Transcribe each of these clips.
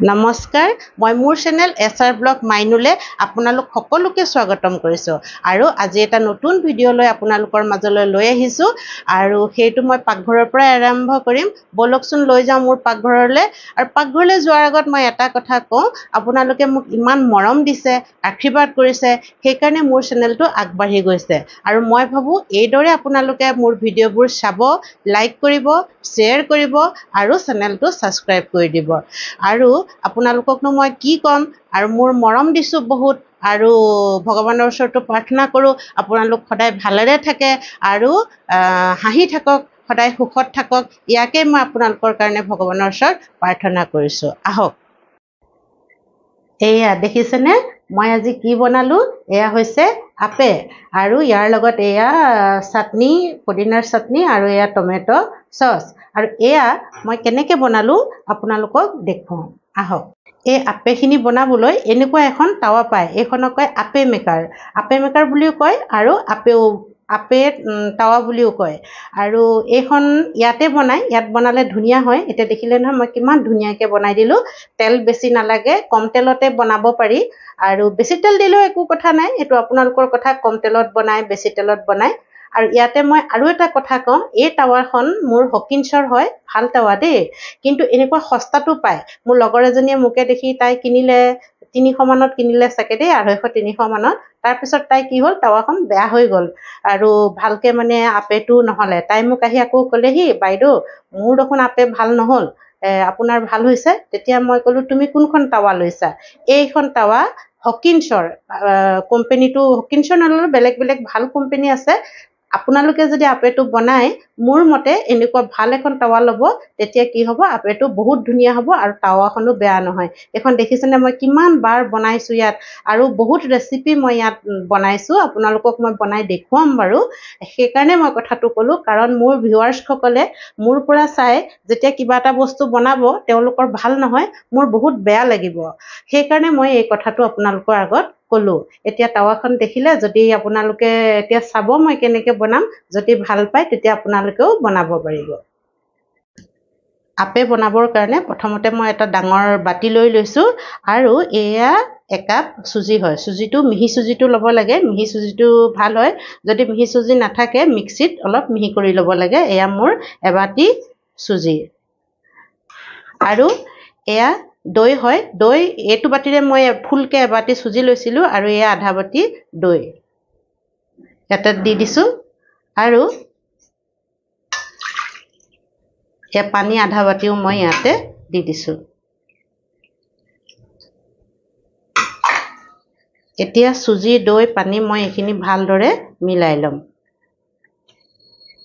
নমস্কাৰ মই মোৰ চেনেল এছআৰ ব্লগ মাইনুলে আপোনালোক সকলোকে স্বাগতম কৰিছোঁ আৰু আজি এটা নতুন ভিডিঅ' লৈ আপোনালোকৰ মাজলৈ লৈ আহিছোঁ আৰু সেইটো মই পাকঘৰৰ পৰা আৰম্ভ কৰিম বলকচোন লৈ যাওঁ মোৰ পাকঘৰলৈ আৰু পাকঘৰলৈ যোৱাৰ আগত মই এটা কথা কওঁ আপোনালোকে মোক ইমান মৰম দিছে আশীৰ্বাদ কৰিছে সেইকাৰণে মোৰ চেনেলটো আগবাঢ়ি গৈছে আৰু মই ভাবোঁ এইদৰে আপোনালোকে মোৰ ভিডিঅ'বোৰ চাব লাইক কৰিব শ্বেয়াৰ কৰিব আৰু চেনেলটো ছাবস্ক্ৰাইব কৰি দিব আৰু আপোনালোককনো মই কি ক'ম আৰু মোৰ মৰম দিছোঁ বহুত আৰু ভগৱানৰ ওচৰতো প্ৰাৰ্থনা কৰোঁ আপোনালোক সদায় ভালেৰে থাকে আৰু হাঁহি থাকক সদায় সুখত থাকক ইয়াকে মই আপোনালোকৰ কাৰণে ভগৱানৰ ওচৰত প্ৰাৰ্থনা কৰিছোঁ আহক এয়া দেখিছেনে মই আজি কি বনালোঁ এয়া হৈছে আপেল আৰু ইয়াৰ লগত এয়া চাটনি পুদিনাৰ চাটনি আৰু এয়া টমেটো চচ আৰু এয়া মই কেনেকৈ বনালোঁ আপোনালোকক দেখুৱাওঁ আহক এই আপেখিনি বনাবলৈ এনেকুৱা এখন টাৱা পায় এইখনক কয় আপে মেকাৰ বুলিও কয় আৰু আপে টাৱা বুলিও কয় আৰু এইখন ইয়াতে বনায় ইয়াত বনালে ধুনীয়া হয় এতিয়া দেখিলে নহয় মই কিমান ধুনীয়াকৈ বনাই দিলোঁ তেল বেছি নালাগে কম তেলতে বনাব পাৰি আৰু বেছি তেল দিলেও একো কথা নাই এইটো আপোনালোকৰ কথা কম তেলত বনায় বেছি তেলত বনায় আৰু ইয়াতে মই আৰু এটা কথা কওঁ এই টাৱাখন মোৰ হকিন্সৰ হয় ভাল টাৱা দেই কিন্তু এনেকুৱা সস্তাটো পায় মোৰ লগৰ এজনীয়ে মোকে দেখি তাই কিনিলে 300 মানত কিনিলে চাগে দেই 250-300 মানত তাৰপিছত তাই কি হ'ল টাৱাখন বেয়া হৈ গ'ল আৰু ভালকৈ মানে আপেটো নহ'লে তাই মোক আহি আকৌ ক'লেহি বাইদেউ মোৰ দেখোন আপে ভাল নহ'ল আপোনাৰ ভাল হৈছে তেতিয়া মই ক'লোঁ তুমি কোনখন টাৱা লৈছা এইখন টাৱা হকিন্সৰ কোম্পেনীটো হকিন্সৰ নল'লেও বেলেগ বেলেগ ভাল কোম্পেনী আছে আপোনালোকে যদি আপেটো বনায় মোৰ মতে এনেকুৱা ভাল এখন টাৱা ল'ব তেতিয়া কি হ'ব আপেটো বহুত ধুনীয়া হ'ব আৰু টাৱাখনো বেয়া নহয় এখন দেখিছেনে মই কিমান বাৰ বনাইছোঁ ইয়াত আৰু বহুত ৰেচিপি মই ইয়াত বনাইছোঁ আপোনালোকক মই বনাই দেখুৱাম বাৰু সেইকাৰণে মই কথাটো ক'লোঁ কাৰণ মোৰ ভিউৱাৰ্ছসকলে মোৰ পৰা চাই যেতিয়া কিবা এটা বস্তু বনাব তেওঁলোকৰ ভাল নহয় মোৰ বহুত বেয়া লাগিব সেইকাৰণে মই এই কথাটো আপোনালোকৰ আগত ক'লোঁ এতিয়া টাৱাখন দেখিলে যদি আপোনালোকে এতিয়া চাব মই কেনেকৈ বনাম যদি ভাল পায় তেতিয়া আপোনালোকেও বনাব পাৰিব আপে বনাবৰ কাৰণে প্ৰথমতে মই এটা ডাঙৰ বাতি লৈ লৈছোঁ আৰু এয়া একাপ চুজি হয় চুজিটো মিহি চুজিটো ল'ব লাগে মিহি চুজিটো ভাল হয় যদি মিহি চুজি নাথাকে মিক্সিত অলপ মিহি কৰি ল'ব লাগে এয়া মোৰ এবাতি চুজি আৰু এয়া দৈ হয় দৈ এইটো বাতিৰে মই ফুলকৈ এবাতি চুজি লৈছিলোঁ আৰু এয়া আধা বাতি দৈ ইয়াতে দি দিছোঁ আৰু এয়া পানী আধা বাতিও মই ইয়াতে দি দিছোঁ এতিয়া চুজি দৈ পানী মই এইখিনি ভালদৰে মিলাই ল'ম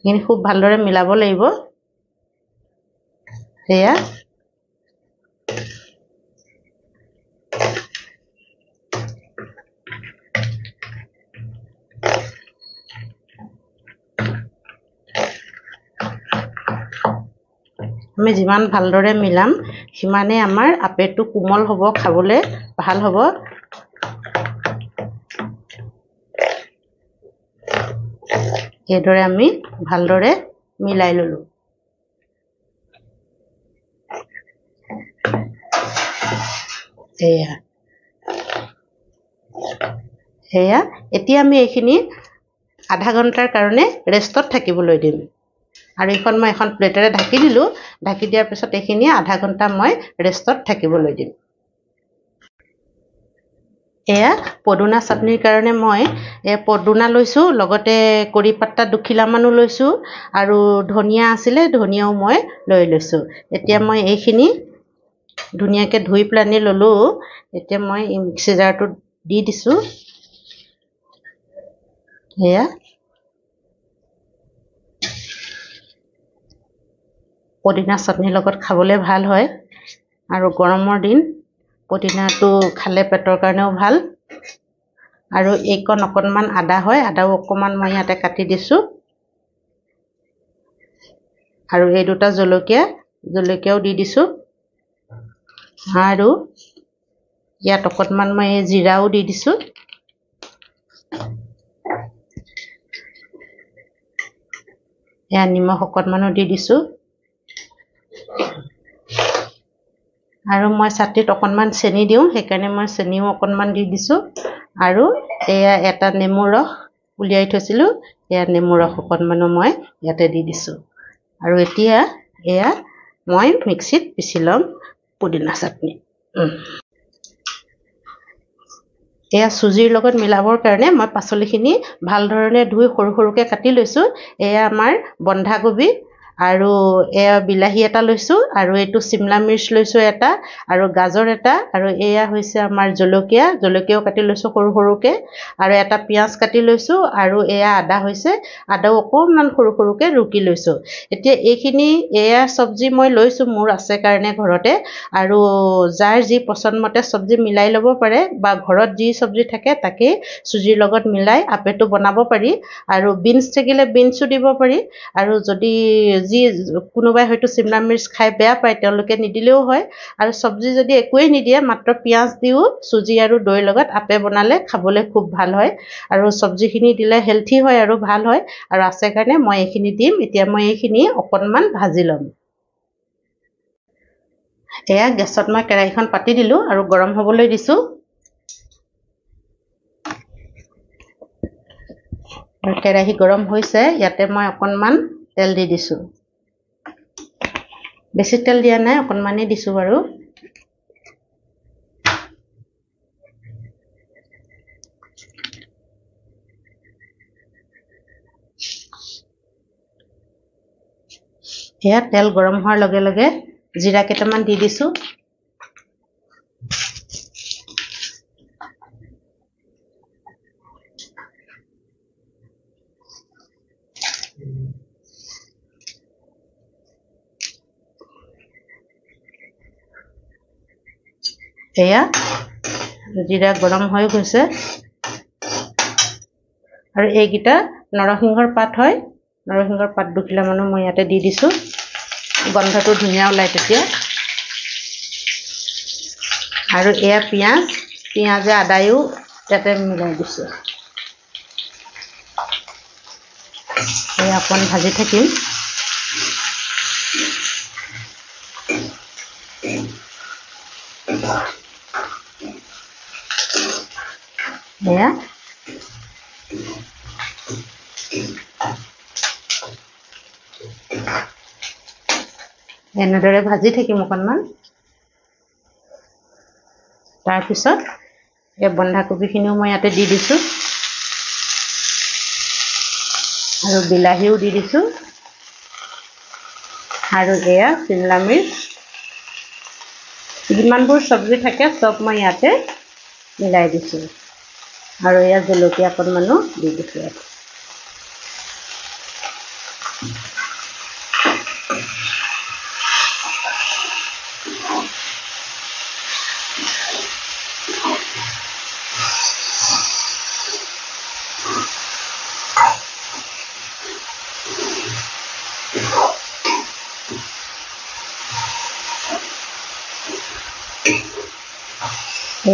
এইখিনি খুব ভালদৰে মিলাব লাগিব সেয়া আমি যিমান ভালদৰে মিলাম সিমানে আমাৰ আপেলটো কোমল হ'ব খাবলৈ ভাল হ'ব এইদৰে আমি ভালদৰে মিলাই ল'লোঁ সেয়া এতিয়া আমি এইখিনি আধা ঘণ্টাৰ কাৰণে ৰেষ্টত থাকিবলৈ দিম আৰু এইখন মই এখন প্লেটেৰে ঢাকি দিলোঁ ঢাকি দিয়াৰ পিছত এইখিনি আধা ঘণ্টা মই ৰেষ্টত থাকিবলৈ দিম এয়া পদুনা চাটনিৰ কাৰণে মই পদুনা লৈছোঁ লগতে কৰি পাত্তা 2 খিলামানো লৈছোঁ আৰু ধনিয়া আছিলে ধনিয়াও মই লৈ লৈছোঁ এতিয়া মই এইখিনি ধুনীয়াকৈ ধুই পেলানি ল'লোঁ এতিয়া মই এই মিক্সি জাৰটোত দি দিছোঁ এয়া পদিনা চাটনিৰ লগত খাবলৈ ভাল হয় আৰু গৰমৰ দিন পদিনাটো খালে পেটৰ কাৰণেও ভাল আৰু এইকণ অকণমান আদা হয় আদাও অকণমান মই ইয়াতে কাটি দিছোঁ আৰু এই দুটা জলকীয়াও দি দিছোঁ আৰু ইয়াত অকণমান মই জিৰাও দি দিছোঁ এয়া নিমখ অকণমানো দি দিছোঁ আৰু মই চাটনিত অকণমান চেনি দিওঁ, সেইকাৰণে মই চেনিও অকণমান দি দিছোঁ। আৰু এয়া এটা নেমু ৰস উলিয়াই থৈছিলোঁ, এয়া নেমু ৰস অকণমানো মই ইয়াতে দি দিছোঁ। আৰু এতিয়া এয়া মই মিক্সিত পিচি ল'ম পুদিনা চাটনি। এয়া চুজিৰ লগত মিলাবৰ কাৰণে মই পাচলিখিনি ভালধৰণে ধুই সৰু সৰুকৈ কাটি লৈছোঁ। এয়া আমাৰ বন্ধাকবি আৰু এয়া বিলাহী এটা লৈছোঁ, আৰু এইটো চিমলা মিৰ্চ লৈছোঁ এটা, আৰু গাজৰ এটা, আৰু এয়া হৈছে আমাৰ জলকীয়াও কাটি লৈছোঁ সৰু সৰুকৈ, আৰু এটা পিঁয়াজ কাটি লৈছোঁ, আৰু এয়া আদা হৈছে, আদাও অকণমান সৰু সৰুকৈ ৰুকি লৈছোঁ। এতিয়া এয়া চব্জি মই লৈছোঁ, মোৰ আছে কাৰণে ঘৰতে, আৰু যাৰ যি পচন্দমতে চব্জি মিলাই ল'ব পাৰে, বা ঘৰত যি চব্জি থাকে তাকেই চুজিৰ লগত মিলাই আপেটো বনাব পাৰি। আৰু বিনছ থাকিলে বিনছো দিব পাৰি, আৰু যদি কোনোবাই হয়তো চিমলা মিৰ্চ খাই বেয়া পায় তেওঁলোকে নিদিলেও হয়। আৰু চব্জি যদি একোৱেই নিদিয়ে, মাত্ৰ পিঁয়াজ দিও চুজি আৰু দৈৰ লগত আপে বনালে খাবলৈ খুব ভাল হয়। আৰু চব্জিখিনি দিলে হেল্থি হয় আৰু ভাল হয়, আৰু আছে কাৰণে মই এইখিনি দিম। এতিয়া মই এইখিনি অকণমান ভাজি ল'ম। এয়া গেছত মই কেৰাহীখন পাতি দিলোঁ আৰু গৰম হ'বলৈ দিছোঁ। কেৰাহী গৰম হৈছে, ইয়াতে মই অকণমান তেল দি দিছোঁ। বেছি তেল দিয়া নাই, অকণমানেই দিছোঁ বাৰু। এয়া তেল গৰম হোৱাৰ লগে লগে জিৰা কেইটামান দি দিছোঁ। এয়া জিৰা গৰম হৈ গৈছে, আৰু এইকেইটা নৰসিংহৰ পাত হয়, নৰসিংহৰ পাত দুখিলামানো মই ইয়াতে দি দিছোঁ। গন্ধটো ধুনীয়া ওলায় তেতিয়া। আৰু এয়া পিঁয়াজে আদায়ো ইয়াতে মিলাই দিছোঁ। এয়া অকণ ভাজি থাকিম। এয়া এনেদৰে ভাজি থাকিম অকণমান। তাৰপিছত এই বন্ধাকবিখিনিও মই ইয়াতে দি দিছোঁ, আৰু বিলাহীও দি দিছোঁ, আৰু এয়া চিমলা মিৰ্চ, যিমানবোৰ চব্জি থাকে চব মই ইয়াতে মিলাই দিছোঁ, আৰু এয়া জলকীয়া অকণমানো দি দিছোঁ ইয়াতে।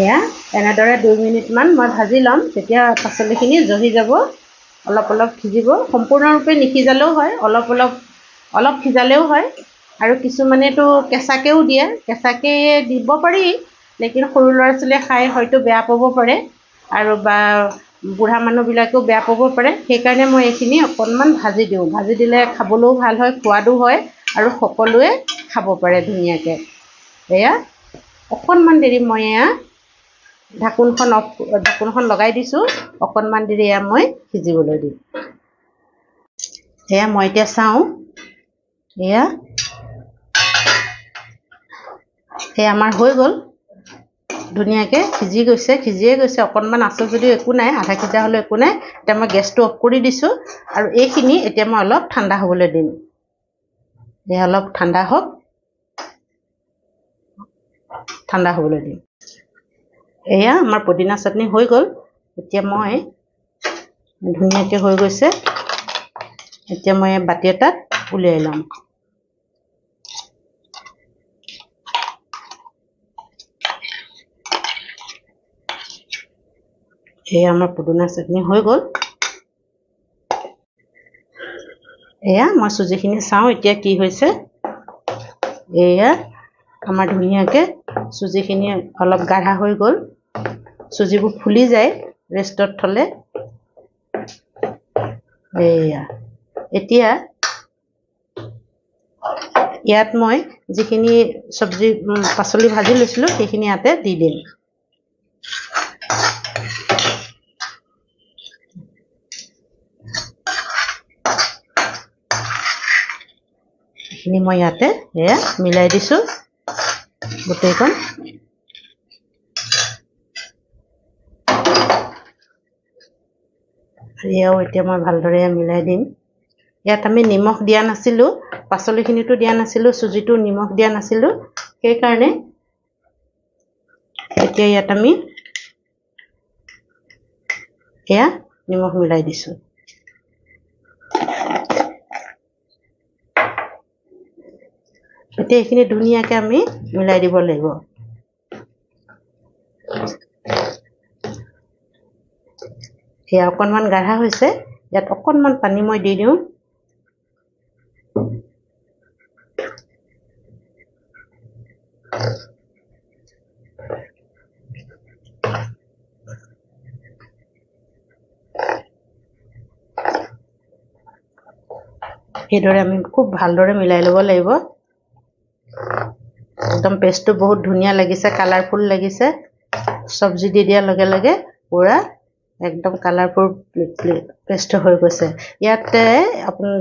এয়া এনেদৰে 2 মিনিটমান মই ভাজি ল'ম, তেতিয়া পাচলিখিনি জহি যাব, অলপ অলপ সিজিব। সম্পূৰ্ণৰূপে নিসিজালেও হয়, অলপ সিজালেও হয়। আৰু কিছুমানেতো কেঁচাকৈও দিয়ে, কেঁচাকৈ দিব পাৰি, লেকিন সৰু ল'ৰা ছোৱালীয়ে খাই হয়তো বেয়া পাব পাৰে, আৰু বা বুঢ়া মানুহবিলাকেও বেয়া পাব পাৰে। সেইকাৰণে মই এইখিনি অকণমান ভাজি দিওঁ। ভাজি দিলে খাবলৈও ভাল হয়, সোৱাদো হয়, আৰু সকলোৱে খাব পাৰে ধুনীয়াকৈ। এয়া অকণমান দেৰি মই এয়া ঢাকোনখন লগাই দিছোঁ, অকণমান দেৰি এয়া মই সিজিবলৈ দিম। এয়া মই এতিয়া চাওঁ, এয়া আমাৰ হৈ গ'ল, ধুনীয়াকৈ সিজিয়ে গৈছে। অকণমান আছে যদিও একো নাই, আধা সিজা হ'লেও একো নাই। এতিয়া মই গেছটো অফ কৰি দিছোঁ, আৰু এইখিনি এতিয়া মই অলপ ঠাণ্ডা হ'বলৈ দিম। এয়া অলপ ঠাণ্ডা হওক, ঠাণ্ডা হ'বলৈ দিম। এয়া আমাৰ পুদিনা চাটনি হৈ গ'ল। এতিয়া মই ধুনীয়াকৈ হৈ গৈছে, এতিয়া মই বাতি এটাত উলিয়াই ল'ম। এয়া আমাৰ পুদিনা চাটনি হৈ গ'ল। এয়া মই চুজিখিনি চাওঁ এতিয়া কি হৈছে। এয়া আমাৰ ধুনীয়াকৈ চুজিখিনি অলপ গাঢ়া হৈ গ'ল চুজিবোৰ ফুলি যায় ৰেষ্টত থ'লে এয়া এতিয়া ইয়াত মই যিখিনি চব্জি পাচলি ভাজি লৈছিলোঁ সেইখিনি ইয়াতে দি দিম এইখিনি মই ইয়াতে এয়া মিলাই দিছোঁ গোটেইখন এয়াও এতিয়া মই ভালদৰে মিলাই দিম ইয়াত আমি নিমখ দিয়া নাছিলোঁ পাচলিখিনিতো দিয়া নাছিলোঁ চুজিটো নিমখ দিয়া নাছিলোঁ সেইকাৰণে এতিয়া ইয়াত আমি এয়া নিমখ মিলাই দিছোঁ এতিয়া এইখিনি ধুনীয়াকৈ আমি মিলাই দিব লাগিব এয়া অকণমান গাঢ়া হৈছে ইয়াত অকণমান পানী মই দি দিওঁ এইদৰে আমি খুব ভালদৰে মিলাই ল'ব লাগিব একদম পেষ্টটো বহুত ধুনীয়া লাগিছে কালাৰফুল লাগিছে চব্জি দি দিয়াৰ লগে লগে পুৰা একদম কালাৰফুল পেষ্ট হৈ গৈছে ইয়াতে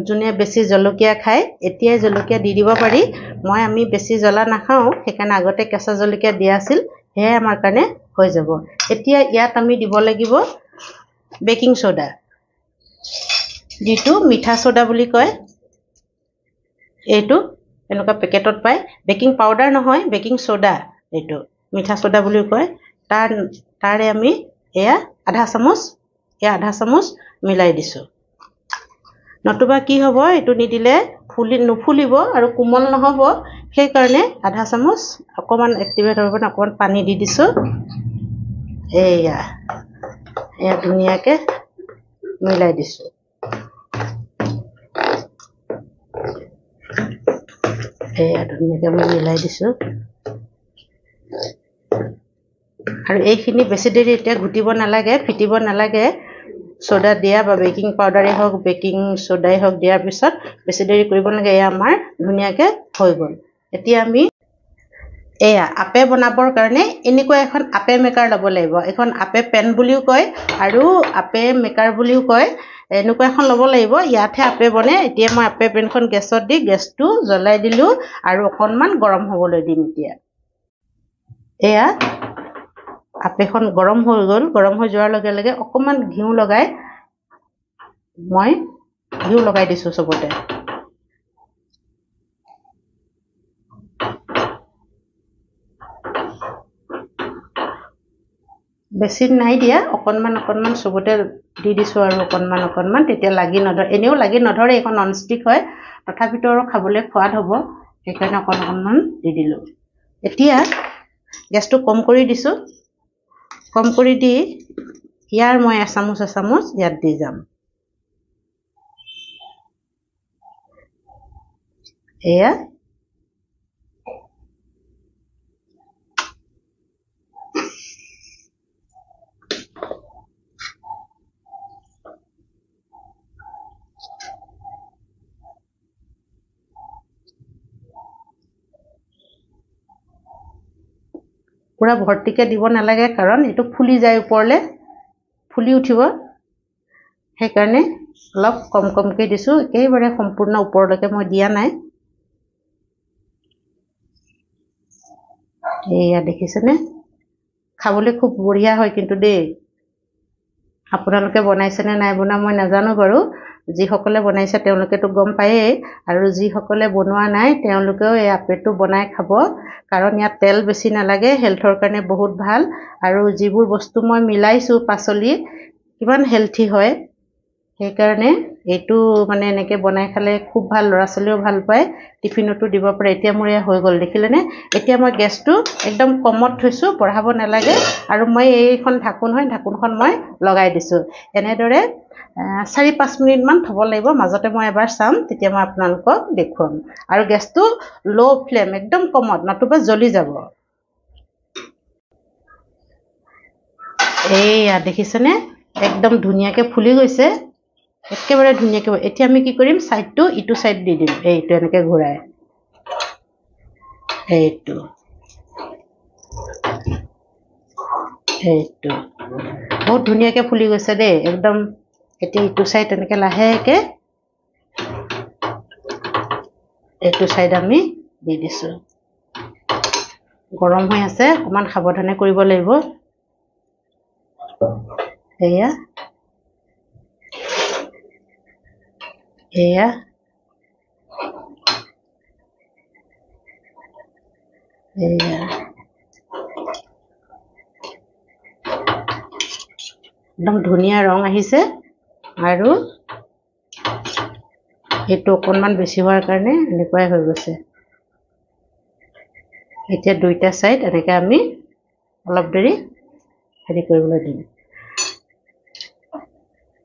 যোনে বেছি জলকীয়া খায় এতিয়াই জলকীয়া দি দিব পাৰি আমি বেছি জ্বলা নাখাওঁ সেইকাৰণে আগতে কেঁচা জলকীয়া দিয়া আছিল সেয়াই আমাৰ কাৰণে হৈ যাব এতিয়া ইয়াত আমি দিব লাগিব বেকিং সোডা যিটো মিঠা সোডা বুলি কয় এইটো এনেকুৱা পেকেটত পায় বেকিং পাউডাৰ নহয় বেকিং সোডা এইটো মিঠা সোডা বুলি কয় তাৰে আমি এয়া আধা চামুচ মিলাই দিছোঁ নতুবা কি হ'ব এইটো নিদিলে নুফুলিব আৰু কোমল নহ'ব সেইকাৰণে আধা চামুচ অকণমান এক্টিভেট হ'ব অকণমান পানী দি দিছোঁ এয়া ধুনীয়াকৈ মিলাই দিছোঁ এয়া ধুনীয়াকৈ মই মিলাই দিছোঁ আৰু এইখিনি বেছি দেৰি এতিয়া ঘুটিব নালাগে ফিটিব নালাগে সোডা দিয়া বা বেকিং পাউডাৰেই হওক বেকিং সোডাই হওক দিয়াৰ পিছত বেছি দেৰি কৰিব নালাগে এয়া আমাৰ ধুনীয়াকৈ হৈ গ'ল এতিয়া আমি এয়া আপে বনাবৰ কাৰণে এনেকুৱা এখন আপে মেকাৰ ল'ব লাগিব এখন আপে পেন বুলিও কয় আৰু আপে মেকাৰ বুলিও কয় এনেকুৱা এখন ল'ব লাগিব ইয়াতহে আপে বনে এতিয়া মই আপে পেনখন গেছত দি গেছটো জ্বলাই দিলোঁ আৰু অকণমান গৰম হ'বলৈ দিম এতিয়া এয়া আপেখন গৰম হৈ গ'ল গৰম হৈ যোৱাৰ লগে লগে অকণমান ঘিউ লগাই দিছোঁ চবতে বেছি নাই দিয়া অকণমান চবতে দি দিছোঁ আৰু অকণমান তেতিয়া লাগি নধৰে এনেও লাগি নধৰে এইখন নন ষ্টিক হয় তথাপিতো আৰু খাবলৈ সোৱাদ হ'ব সেইকাৰণে অকণমান দি দিলোঁ এতিয়া গেছটো কম কৰি দিছোঁ কম কৰি দি ইয়াৰ মই এচামুচ ইয়াত দি যাম এয়া পুৰা ভৰ্তিকে দিব নালাগে কাৰণ এইটো ফুলি যায় ওপৰলে ফুলি উঠিব সেইকাৰণে অলপ কমকৈ দিছোঁ একেবাৰে সম্পূৰ্ণ ওপৰলৈকে মই দিয়া নাই এয়া দেখিছেনে খাবলৈ খুব বঢ়িয়া হয় কিন্তু দেই আপোনালোকে বনাইছেনে নাই বনোৱা মই নাজানো বাৰু যিসকলে বনাইছে তেওঁলোকেতো গম পায়েই আৰু যিসকলে বনোৱা নাই তেওঁলোকেও এই আপেটো বনাই খাব কাৰণ ইয়াত তেল বেছি নালাগে হেল্থৰ কাৰণে বহুত ভাল আৰু যিবোৰ বস্তু মই মিলাইছোঁ পাচলি কিমান হেল্থি হয় সেইকাৰণে এইটো মানে এনেকৈ বনাই খালে খুব ভাল, ল'ৰা ছোৱালীও ভাল পায়, টিফিনতো দিব পাৰে। এতিয়া মোৰ এয়া হৈ গ'ল দেখিলেনে। এতিয়া মই গেছটো একদম কমত থৈছোঁ, বঢ়াব নালাগে। আৰু মই এইখন ঢাকোন হয়, ঢাকোনখন মই লগাই দিছোঁ। এনেদৰে 4-5 মিনিটমান থ'ব লাগিব। মাজতে মই এবাৰ চাম, তেতিয়া মই আপোনালোকক দেখুৱাম। আৰু গেছটো ল' ফ্লেম, একদম কমত, নতুবা জ্বলি যাব। এইয়া দেখিছেনে, একদম ধুনীয়াকৈ ফুলি গৈছে, একেবাৰে ধুনীয়াকৈ। এতিয়া আমি কি কৰিম, ছাইডটো ইটো ছাইড দি দিম, এইটো এনেকৈ ঘূৰাই, এইটো বহুত ধুনীয়াকৈ ফুলি গৈছে দেই, একদম। এতিয়া ইটো ছাইড এনেকৈ লাহেকৈ এইটো ছাইড আমি দি দিছোঁ। গৰম হৈ আছে, অকণমান সাৱধানে কৰিব লাগিব। এয়া এয়া এয়া একদম ধুনীয়া ৰং আহিছে। আৰু এইটো অকণমান বেছি হোৱাৰ কাৰণে এনেকুৱাই হৈ গৈছে। এতিয়া দুইটা ছাইড এনেকৈ আমি অলপ দেৰি হেৰি কৰিবলৈ দিম।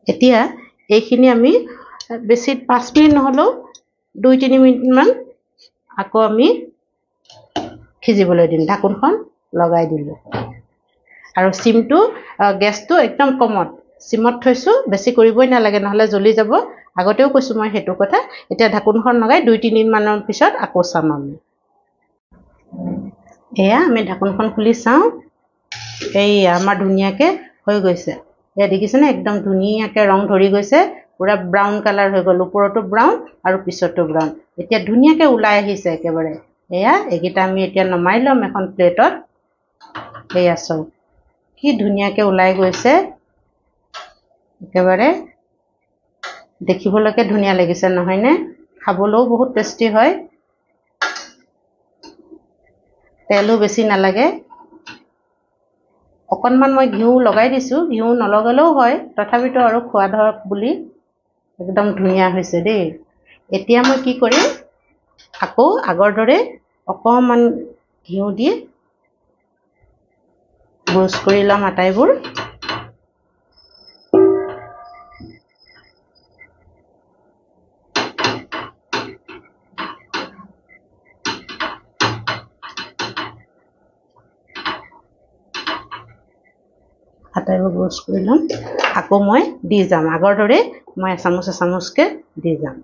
এতিয়া এইখিনি আমি বেছি 5 মিনিট নহ'লেও 2-3 মিনিটমান আকৌ আমি সিজিবলৈ দিম। ঢাকোনখন লগাই দিলোঁ। আৰু চিমটো, গেছটো একদম কমত, চিমত থৈছোঁ, বেছি কৰিবই নালাগে, নহ'লে জ্বলি যাব। আগতেও কৈছোঁ মই সেইটো কথা। এতিয়া ঢাকোনখন লগাই 2-3 মিনিটমানৰ পিছত আকৌ চাম আমি। এয়া আমি ঢাকোনখন খুলি চাওঁ। এইয়া আমাৰ ধুনীয়াকৈ হৈ গৈছে। এয়া দেখিছেনে, একদম ধুনীয়াকৈ ৰং ধৰি গৈছে, পূৰা ব্ৰাউন কালাৰ হৈ গ'ল, ওপৰতো ব্ৰাউন আৰু পিছতো ব্ৰাউন। এতিয়া ধুনীয়াকৈ ওলাই আহিছে একেবাৰে। এয়া এইকেইটা আমি এতিয়া নমাই ল'ম এখন প্লেটত। এয়া চাওক কি ধুনীয়াকৈ ওলাই গৈছে, একেবাৰে দেখিবলৈকে ধুনীয়া লাগিছে নহয়নে? খাবলৈও বহুত টেষ্টি হয়, তেলো বেছি নালাগে। অকণমান মই ঘিউ লগাই দিছোঁ, ঘিউ নলগালেও হয়, তথাপিতো আৰু খোৱা ধৰক বুলি একদম ধুনীয়া হৈছে দেই। এতিয়া মই কি কৰিম, আকৌ আগৰ দৰে অকণমান ঘিউ দি ব্ৰছ কৰি ল'ম আটাইবোৰ। আটাইবোৰ ব্ৰছ কৰি ল'ম। আকৌ মই দি যাম, আগৰ দৰে মই এচামুচকৈ দি যাম।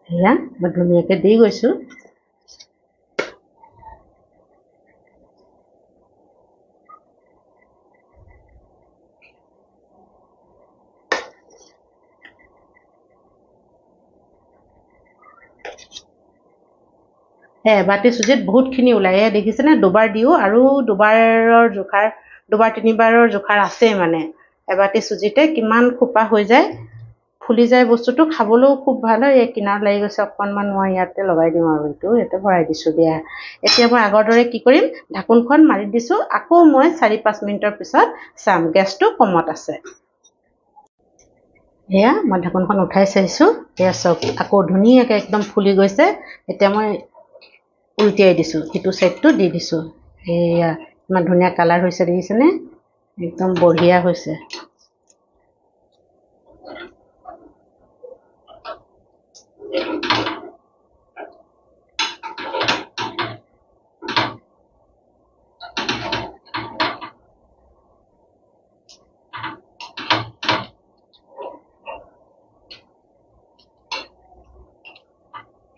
এয়া মই ধুনীয়াকৈ দি গৈছোঁ। এবাটি চুজিত বহুতখিনি ওলায়। এয়া দেখিছেনে, দুবাৰ দিওঁ আৰু দুবাৰ 3বাৰৰ জোখাৰ আছেই মানে। এবাটি চুজিতে কিমান খোপা হৈ যায়, ফুলি যায় বস্তুটো, খাবলৈও খুব ভাল হয়। এই কিনাৰত লাগি গৈছে অকণমান, মই ইয়াতে লগাই দিওঁ আৰু এইটো ইয়াতে ভৰাই দিছোঁ দিয়া। এতিয়া মই আগৰ দৰে কি কৰিম, ঢাকোনখন মাৰি দিছোঁ। আকৌ মই 4-5 মিনিটৰ পিছত চাম, গেছটো কমত আছে। এয়া মই ঢাকোনখন উঠাই চাইছোঁ, এয়া চাওক আকৌ ধুনীয়াকৈ একদম ফুলি গৈছে। এতিয়া মই উলটিয়াই দিছোঁ, সিটো ছাইডটো দি দিছোঁ। এয়া ইমান ধুনীয়া কালাৰ হৈছে দেখিছেনে, একদম বঢ়িয়া হৈছে।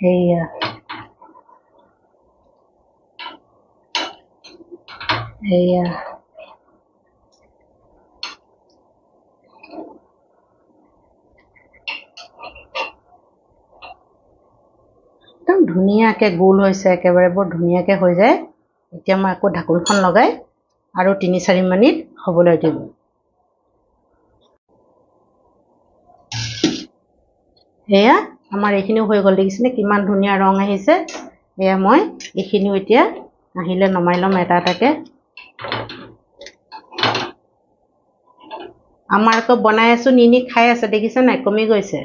এয়া এয়া ধুনীয়াকৈ গোল হৈছে, একেবাৰে বৰ ধুনীয়াকৈ হৈ যায়। এতিয়া মই আকৌ ঢাকোনখন লগাই আৰু ৩-৪ মিনিট হ'বলৈ দিম। এয়া আমাৰ এইখিনিও হৈ গ'ল, দেখিছেনে কিমান ধুনীয়া ৰং আহিছে। এয়া মই এইখিনিও এতিয়া আহিলে নমাই ল'ম এটা এটাকৈ। আমাৰ আকৌ বনাই আছো, নিনি খাই আছে, দেখিছে নাই কমি গৈছে।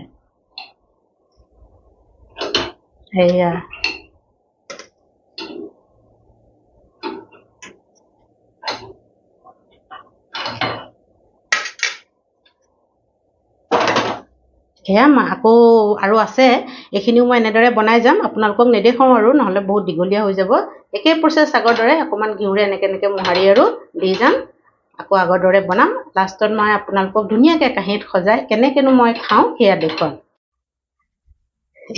এয়া এয়া আকৌ আৰু আছে, এইখিনিও মই এনেদৰে বনাই যাম, আপোনালোকক নেদেখাওঁ আৰু নহ'লে বহুত দীঘলীয়া হৈ যাব। একে প্ৰচেছ আগৰ দৰে অকণমান ঘিউৰে এনেকৈ মোহাৰি আৰু দি যাম, আকৌ আগৰ দৰে বনাম। লাষ্টত মই আপোনালোকক ধুনীয়াকৈ কাঁহীত সজাই কেনেকৈনো মই খাওঁ সেয়া দেখুৱাম।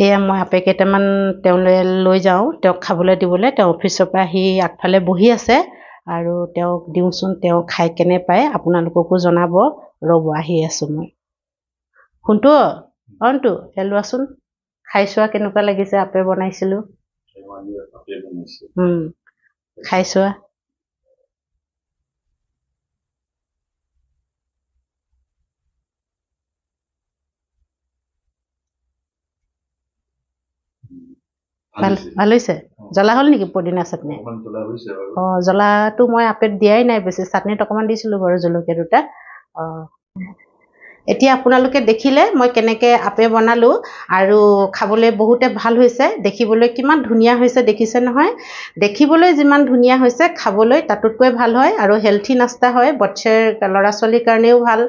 এয়া মই আপেল কেইটামান তেওঁলৈ লৈ যাওঁ, তেওঁক খাবলৈ দিবলৈ। তেওঁ অফিচৰ পৰা আহি আগফালে বহি আছে, আৰু তেওঁক দিওঁচোন, তেওঁ খাই কেনে পায় আপোনালোককো জনাব। ৰ'ব আহি আছোঁ মই। শুনটো অন্তু লোৱাচোন, খাই চোৱা কেনেকুৱা লাগিছে। আপেল বনাইছিলোঁ, খাই চোৱা। ভাল হৈছে। জ্বলা হ'ল নেকি পদিনা চাটনি? অঁ, জ্বলাটো মই আপেল দিয়াই নাই বেছি, চাটনিত অকণমান দিছিলোঁ বাৰু জলকীয়া দুটা। অঁ, এতিয়া আপোনালোকে দেখিলে মই কেনেকৈ আপেল বনালোঁ, আৰু খাবলৈ বহুতে ভাল হৈছে। দেখিবলৈ কিমান ধুনীয়া হৈছে দেখিছে নহয়। দেখিবলৈ যিমান ধুনীয়া হৈছে, খাবলৈ তাতোতকৈ ভাল হয়, আৰু হেল্থি নাস্তা হয়। বচ্চাৰ ল'ৰা ছোৱালীৰ কাৰণেও ভাল,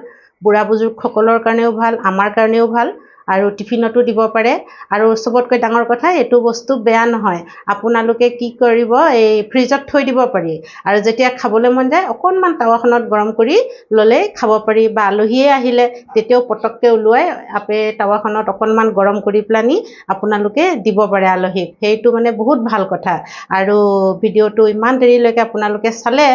বুঢ়া বুজুৰ্গসকলৰ কাৰণেও ভাল, আমাৰ কাৰণেও ভাল, আৰু টিফিনতো দিব পাৰে। আৰু চবতকৈ ডাঙৰ কথা, এইটো বস্তু বেয়া নহয়। আপোনালোকে কি কৰিব, এই ফ্ৰিজত থৈ দিব পাৰি, আৰু যেতিয়া খাবলৈ মন যায় অকণমান টাৱাখনত গৰম কৰি ল'লেই খাব পাৰি। বা আলহীয়ে আহিলে তেতিয়াও পটককৈ ওলোৱাই আপেল টাৱাখনত অকণমান গৰম কৰি পেলানি আপোনালোকে দিব পাৰে আলহীক। সেইটো মানে বহুত ভাল কথা। আৰু ভিডিঅ'টো ইমান দেৰিলৈকে আপোনালোকে চালে,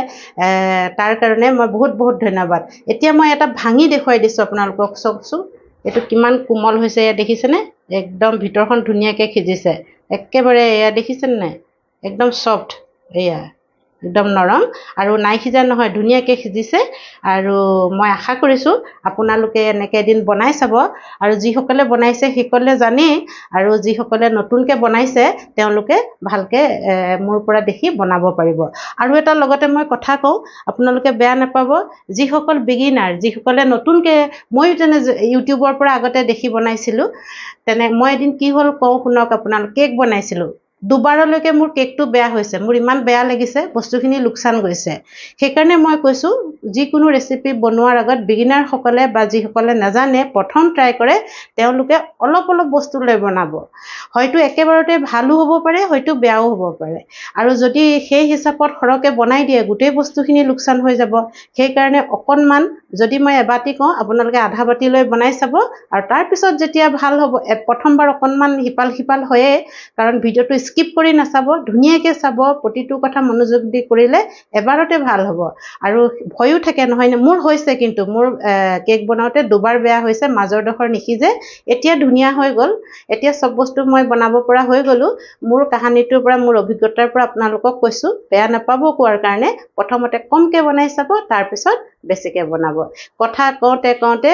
তাৰ কাৰণে মই বহুত বহুত ধন্যবাদ। এতিয়া মই এটা ভাঙি দেখুৱাই দিছোঁ আপোনালোকক, চাওকচোন এইটো কিমান কোমল হৈছে। এয়া দেখিছেনে, একদম ভিতৰখন ধুনীয়াকৈ সিজিছে একেবাৰে। এয়া দেখিছেনে নাই, একদম চফ্ট, এয়া একদম নৰম, আৰু নাই সিজা নহয়, ধুনীয়াকৈ সিজিছে। আৰু মই আশা কৰিছোঁ আপোনালোকে এনেকৈ এদিন বনাই চাব। আৰু যিসকলে বনাইছে সেইসকলে জানেই, আৰু যিসকলে নতুনকৈ বনাইছে তেওঁলোকে ভালকৈ মোৰ পৰা দেখি বনাব পাৰিব। আৰু এটা লগতে মই কথা কওঁ, আপোনালোকে বেয়া নাপাব, যিসকল বিগিনাৰ, যিসকলে নতুনকৈ, ময়ো তেনে ইউটিউবৰ পৰা আগতে দেখি বনাইছিলোঁ, তেনে মই এদিন কি হ'ল কওঁ শুনক। আপোনালোক কেক বনাইছিলোঁ, দুবাৰলৈকে মোৰ কেকটো বেয়া হৈছে। মোৰ ইমান বেয়া লাগিছে, বস্তুখিনি লোকচান গৈছে। সেইকাৰণে মই কৈছোঁ, যিকোনো ৰেচিপি বনোৱাৰ আগত বিগিনাৰসকলে বা যিসকলে নাজানে প্ৰথম ট্ৰাই কৰে, তেওঁলোকে অলপ অলপ বস্তু লৈ বনাব। হয়তো একেবাৰতে ভালো হ'ব পাৰে, হয়তো বেয়াও হ'ব পাৰে। আৰু যদি সেই হিচাপত সৰহকৈ বনাই দিয়ে, গোটেই বস্তুখিনি লোকচান হৈ যাব। সেইকাৰণে অকণমান, যদি মই এবাটি কওঁ, আপোনালোকে আধা বাটি লৈ বনাই চাব। আৰু তাৰপিছত যেতিয়া ভাল হ'ব, প্ৰথমবাৰ অকণমান সিপাল সিপাল হয়েই, কাৰণ ভিডিঅ'টো স্কিপ কৰি নাচাব, ধুনীয়াকৈ চাব, প্ৰতিটো কথা মনোযোগ দি কৰিলে এবাৰতে ভাল হ'ব। আৰু ভয়ো থাকে নহয়নে? মোৰ হৈছে, কিন্তু মোৰ কেক বনাওঁতে দুবাৰ বেয়া হৈছে, মাজৰ ডোখৰ নিসিজে। এতিয়া ধুনীয়া হৈ গ'ল, এতিয়া চব বস্তু মই বনাব পৰা হৈ গ'লোঁ। মোৰ কাহিনীটোৰ পৰা, মোৰ অভিজ্ঞতাৰ পৰা আপোনালোকক কৈছোঁ, বেয়া নাপাব কোৱাৰ কাৰণে। প্ৰথমতে কমকৈ বনাই চাব, তাৰপিছত বেছিকৈ বনাব। কথা কওঁতে কওঁতে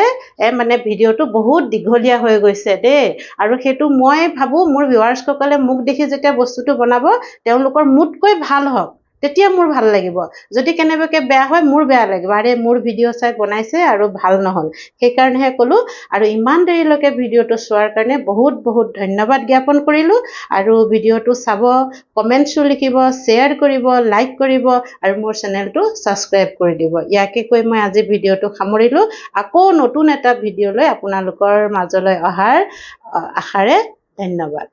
মানে ভিডিঅ'টো বহুত দীঘলীয়া হৈ গৈছে দেই। আৰু সেইটো মই ভাবোঁ, মোৰ ভিউৱাৰ্ছসকলে মোক দেখি যেতিয়া বস্তুটো বনাব, তেওঁলোকৰ মোতকৈ ভাল হওক, তেতিয়া মোৰ ভাল লাগিব। যদি কেনেবাকৈ বেয়া হয়, মোৰ বেয়া লাগিব, আৰে মোৰ ভিডিঅ' চাই বনাইছে আৰু ভাল নহ'ল। সেইকাৰণেহে ক'লোঁ। আৰু ইমান দেৰিলৈকে ভিডিঅ'টো চোৱাৰ কাৰণে বহুত বহুত ধন্যবাদ জ্ঞাপন কৰিলোঁ। আৰু ভিডিঅ'টো চাব, কমেণ্টছো লিখিব, শ্বেয়াৰ কৰিব, লাইক কৰিব, আৰু মোৰ চেনেলটো ছাবস্ক্ৰাইব কৰি দিব। ইয়াকে কৈ মই আজি ভিডিঅ'টো সামৰিলোঁ। আকৌ নতুন এটা ভিডিঅ' লৈ আপোনালোকৰ মাজলৈ অহাৰ আশাৰে ধন্যবাদ।